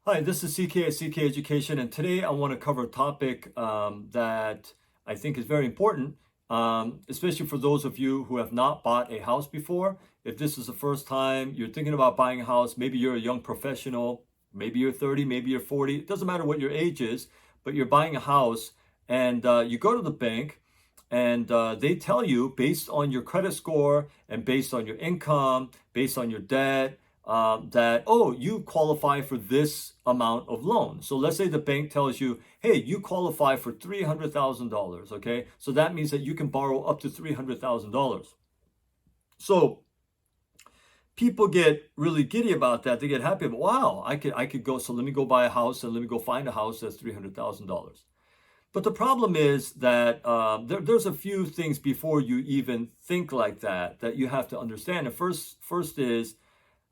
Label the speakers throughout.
Speaker 1: Hi, this is CK at CK Education, and today I want to cover a topic that I think is very important, especially for those of you who have not bought a house before. If this is the first time you're thinking about buying a house, maybe you're a young professional, maybe you're 30, maybe you're 40, it doesn't matter what your age is, but you're buying a house and you go to the bank and they tell you based on your credit score and based on your income, based on your debt, that, oh, you qualify for this amount of loan. So let's say the bank tells you, hey, you qualify for $300,000. Okay. So that means that you can borrow up to $300,000. So people get really giddy about that. They get happy. Wow, I could go. So let me go buy a house and let me go find a house that's $300,000. But the problem is that there's a few things before you even think like that you have to understand. And first is,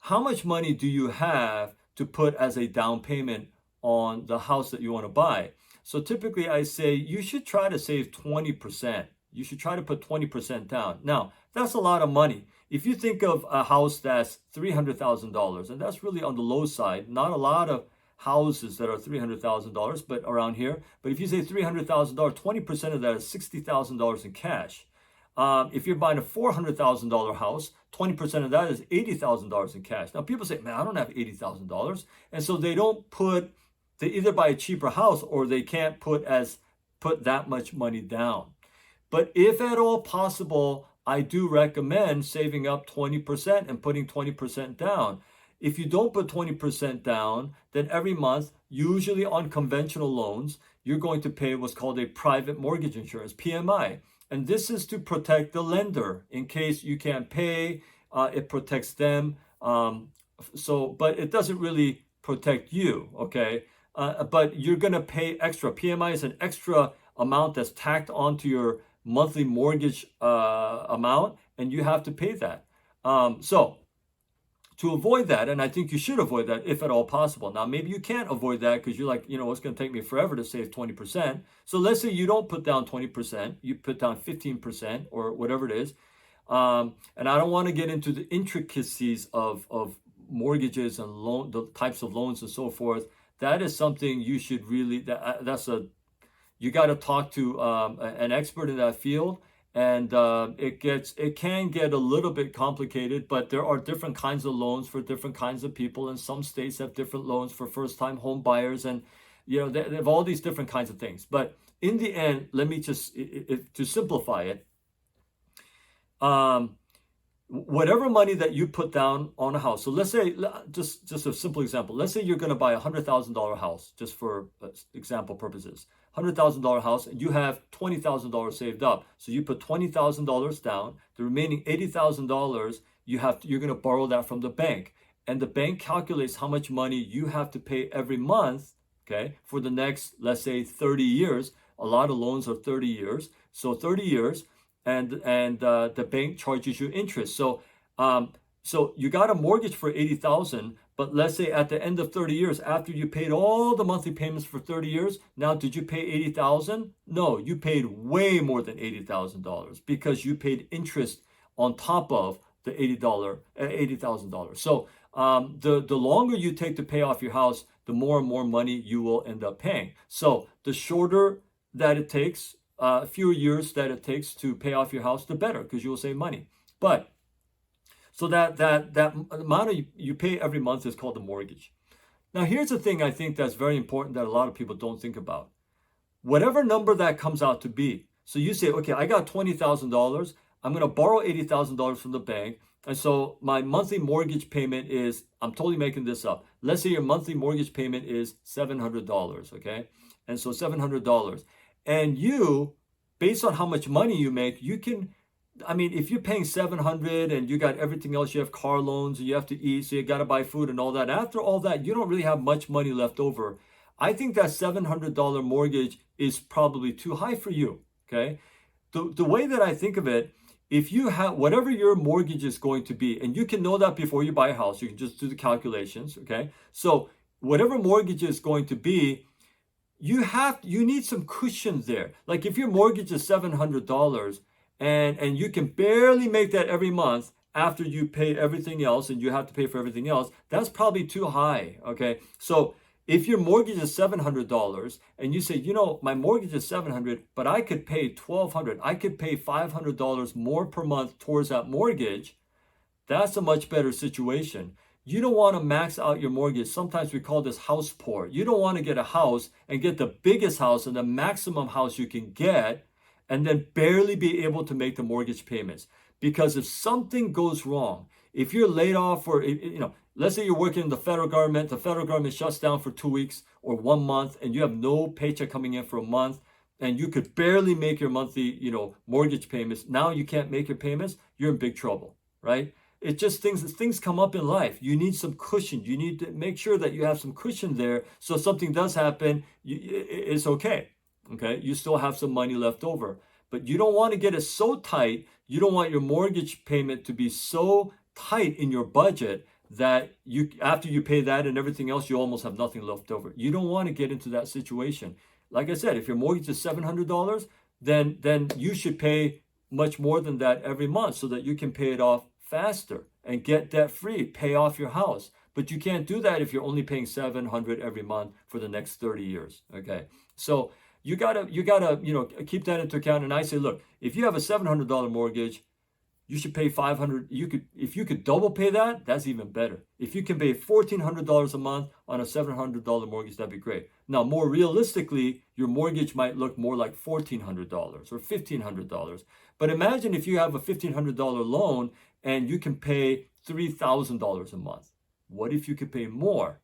Speaker 1: how much money do you have to put as a down payment on the house that you want to buy? So typically I say you should try to save 20%. You should try to put 20% down. Now, that's a lot of money. If you think of a house that's $300,000, and that's really on the low side, not a lot of houses that are $300,000, but around here. But if you say $300,000, 20% of that is $60,000 in cash. If you're buying a $400,000 house, 20% of that is $80,000 in cash. Now, people say, man, I don't have $80,000. And so they don't put, they either buy a cheaper house or they can't put that much money down. But if at all possible, I do recommend saving up 20% and putting 20% down. If you don't put 20% down, then every month, usually on conventional loans, you're going to pay what's called a private mortgage insurance, PMI. And this is to protect the lender in case you can't pay. It protects them. But it doesn't really protect you, okay? But you're going to pay extra. PMI is an extra amount that's tacked onto your monthly mortgage amount, and you have to pay that. So to avoid that, and I think you should avoid that if at all possible. Now, maybe you can't avoid that because you're like, it's going to take me forever to save 20%. So let's say you don't put down 20%, you put down 15% or whatever it is. And I don't want to get into the intricacies of mortgages and the types of loans and so forth. That is something you should really, you got to talk to an expert in that field. And it can get a little bit complicated, but there are different kinds of loans for different kinds of people, and some states have different loans for first-time home buyers, and they have all these different kinds of things. But in the end, let me just to simplify it, whatever money that you put down on a house. So let's say, just a simple example. Let's say you're going to buy $100,000 house, just for example purposes. $100,000 house, and you have $20,000 saved up. So you put $20,000 down. The remaining $80,000 you're going to borrow that from the bank, and the bank calculates how much money you have to pay every month. Okay, for the next, let's say, 30 years. A lot of loans are 30 years, so 30 years. And the bank charges you interest. So you got a mortgage for 80,000, but let's say at the end of 30 years, after you paid all the monthly payments for 30 years, now did you pay 80,000? No, you paid way more than $80,000 because you paid interest on top of the $80,000. So the longer you take to pay off your house, the more and more money you will end up paying. So the shorter that it takes, fewer years that it takes to pay off your house, the better, because you will save money. But so that amount you pay every month is called the mortgage. Now, here's the thing I think that's very important that a lot of people don't think about. Whatever number that comes out to be, so you say, okay, I got $20,000. I'm going to borrow $80,000 from the bank. And so my monthly mortgage payment is, I'm totally making this up. Let's say your monthly mortgage payment is $700, okay? And so $700. And you, based on how much money you make, you can, if you're paying 700 and you got everything else, you have car loans and you have to eat, so you got to buy food and all that. After all that, you don't really have much money left over. I think that $700 mortgage is probably too high for you, okay? The way that I think of it, if you have whatever your mortgage is going to be, and you can know that before you buy a house, you can just do the calculations, okay? So whatever mortgage is going to be, you need some cushion there. Like if your mortgage is $700 and you can barely make that every month after you pay everything else and you have to pay for everything else, that's probably too high. Okay. So If your mortgage is $700 and you say, you know, my mortgage is $700, but I could pay $1,200, I could pay $500 more per month towards that mortgage, that's a much better situation. You don't want to max out your mortgage. Sometimes we call this house poor. You don't want to get a house and get the biggest house and the maximum house you can get and then barely be able to make the mortgage payments. Because if something goes wrong, if you're laid off or, you know, let's say you're working in the federal government shuts down for 2 weeks or 1 month and you have no paycheck coming in for a month and you could barely make your monthly, you know, mortgage payments. Now you can't make your payments, you're in big trouble, right? It's just things come up in life. You need some cushion. You need to make sure that you have some cushion there. So if something does happen, it's okay. Okay. You still have some money left over, but you don't want to get it so tight. You don't want your mortgage payment to be so tight in your budget that you, after you pay that and everything else, you almost have nothing left over. You don't want to get into that situation. Like I said, if your mortgage is $700, then you should pay much more than that every month so that you can pay it off faster and get debt free, pay off your house. But you can't do that if you're only paying $700 every month for the next 30 years. Okay. So you gotta, you know, keep that into account. And I say, look, if you have a $700 mortgage, you should pay $500. If you could double pay that, that's even better. If you can pay $1,400 a month on a $700 mortgage, that'd be great. Now, more realistically, your mortgage might look more like $1,400 or $1,500. But imagine if you have a $1,500 loan and you can pay $3,000 a month. What if you could pay more?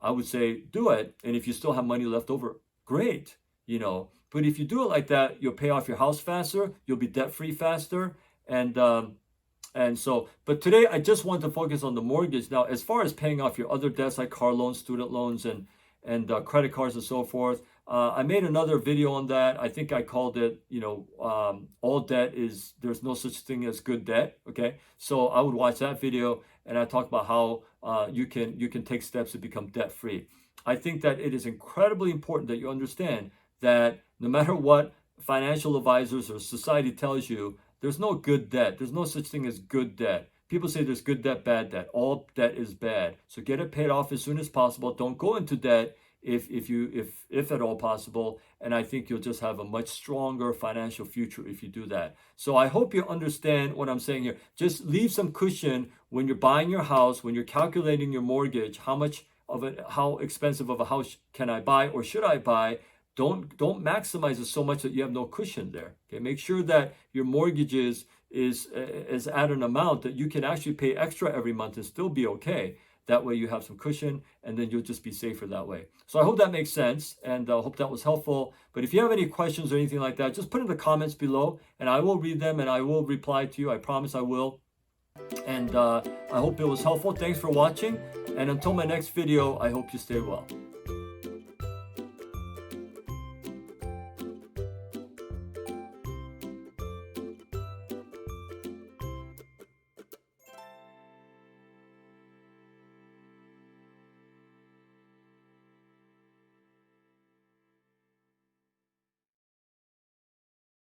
Speaker 1: I would say do it. And if you still have money left over, great, you know. But if you do it like that, you'll pay off your house faster. You'll be debt free faster. And so, but today I just want to focus on the mortgage. Now, as far as paying off your other debts like car loans, student loans, and credit cards and so forth, I made another video on that. I think I called it, you know, all debt is, there's no such thing as good debt. Okay, so I would watch that video and I talk about how you can take steps to become debt free. I think that it is incredibly important that you understand that no matter what financial advisors or society tells you, there's no good debt. There's no such thing as good debt. People say there's good debt, bad debt. All debt is bad. So get it paid off as soon as possible. Don't go into debt if at all possible. And I think you'll just have a much stronger financial future if you do that. So I hope you understand what I'm saying here. Just leave some cushion when you're buying your house, when you're calculating your mortgage, how expensive of a house can I buy or should I buy? Don't maximize it so much that you have no cushion there. Okay, make sure that your mortgage is at an amount that you can actually pay extra every month and still be okay. That way you have some cushion and then you'll just be safer that way. So I hope that makes sense and I hope that was helpful. But if you have any questions or anything like that, just put in the comments below and I will read them and I will reply to you. I promise I will. And I hope it was helpful. Thanks for watching. And until my next video, I hope you stay well.